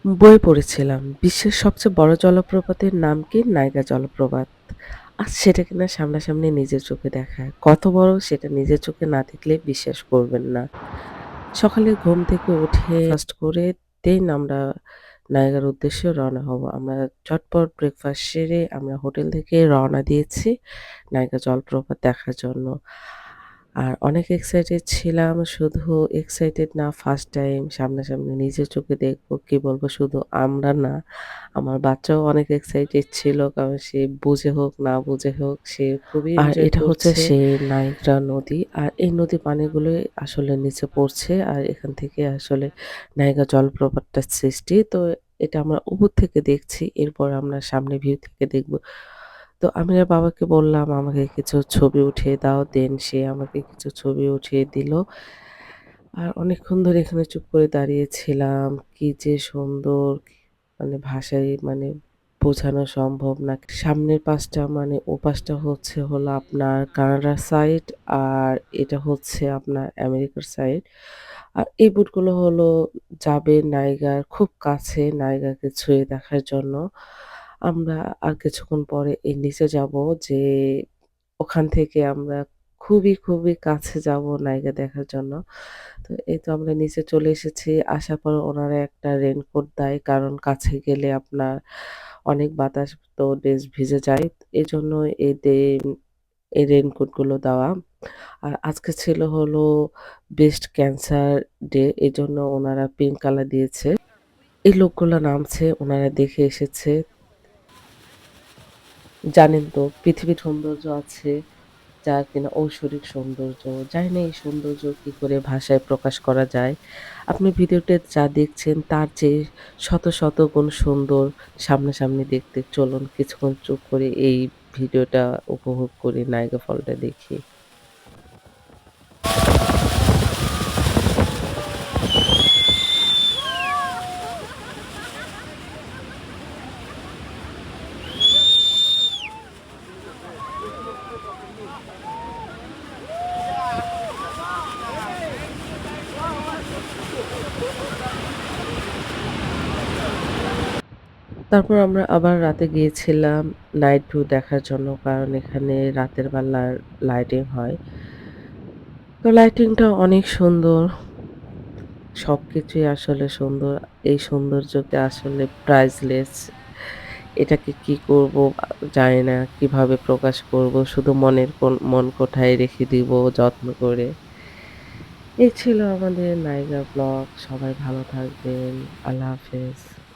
বইয়ে পড়েছিলাম, বিশ্বের সবচেয়ে বড় জলপ্রপাতের নাম কি? নাইগা জলপ্রপাত। আজ সেটা কিনা সামনাসামনি নিজের চোখে দেখা। কত বড় সেটা নিজের চোখে না দেখলে বিশ্বাস করবেন না। সকালে ঘুম থেকে উঠে ফার্স্ট করে দেন আমরা নায়াগ্রার উদ্দেশ্যে রওনা হব। আমরা চটপট ব্রেকফাস্ট সেরে আমরা হোটেল থেকে রওনা দিয়েছি নায়াগ্রা জলপ্রপাত দেখার জন্য। আর অনেক এক্সাইটেড ছিলাম। শুধু এক্সাইটেড না, ফার্স্ট টাইম সামনাসামনি নিজের চোখে দেখব। কি বলব, শুধু আমরা না, আমার বাচ্চাও অনেক এক্সাইটেড ছিল। কারণ সে বুঝে হোক না বুঝে হোক সে খুবই এনজয় এটা হচ্ছে করছে। সেই নায়াগ্রা নদী। আর এই নদীর পানিগুলোই আসলে নিচে পড়ছে। আর এখান থেকে আসলে নায়াগ্রা জলপ্রপাতটা সৃষ্টি। তো এটা আমরা উপর থেকে দেখছি। এরপর আমরা সামনে ভিউ থেকে দেখব। তো আমি আর বাবাকে বললাম, "আমাকে কিছু ছবি উঠিয়ে দাও।" দেন সে আমাকে কিছু ছবি উঠিয়ে দিল। আর অনেকক্ষণ ধরে এখানে চুপ করে দাঁড়িয়েছিলাম। কি যে সুন্দর! মানে ভাষায় বোঝানো সম্ভব না। সামনের পাশটা ও পাশটা হচ্ছে হলো আপনার কানাডার সাইড, আর এটা হচ্ছে আপনার আমেরিকার সাইড। আর এই বোটগুলো হলো যাবে নাইগার খুব কাছে, নাইগাকে ছুঁয়ে দেখার জন্য। আমরা আর কিছুক্ষণ পরে এর নিচে যাবো, যেয়ে ওখান থেকে আমরা খুবই কাছে যাবো নাইগা দেখার জন্য। তো এই তো আমরা নিচে চলে এসেছি। আসার পর ওনারা একটা রেইনকোট দেয়। কারণ কাছে গেলে আপনার অনেক বাতাস, তো ড্রেস ভিজে যায়। এজন্য এই দে এই রেইনকোট গুলো দেওয়া। আর আজকে ছিল হলো ব্রেস্ট ক্যান্সার ডে। এজন্য ওনারা পিঙ্ক কালার দিয়েছে। এই লোকগুলা নামছে, ওনারা দেখে এসেছে। জানেন তো পৃথিবীর সৌন্দর্য আছে যা কিনা ঐশ্বরিক সৌন্দর্য। জানি না এই সৌন্দর্য কি করে ভাষায় প্রকাশ করা যায়। আপনি ভিডিওতে যা দেখছেন তার চেয়ে শত গুণ সুন্দর সামনাসামনি দেখতে। চলুন কিছুক্ষণ চুপ করে এই ভিডিওটা উপভোগ করি, নাইগা ফলটা দেখি। তারপর আমরা আবার রাতে গিয়েছিলাম নাইট ভিউ দেখার জন্য। কারণ এখানে রাতের বেলার লাইটিং হয়। তো লাইটিংটা অনেক সুন্দর। সবকিছুই আসলে সুন্দর। এই সৌন্দর্যকে আসলে প্রাইসলেস। এটাকে কি করব জানি না। কিভাবে প্রকাশ করব। শুধু মন কোঠায় রেখে দিব যত্ন করে। এই ছিল আমাদের নাইগা ব্লগ। সবাই ভালো থাকবেন। আল্লাহ হাফেজ।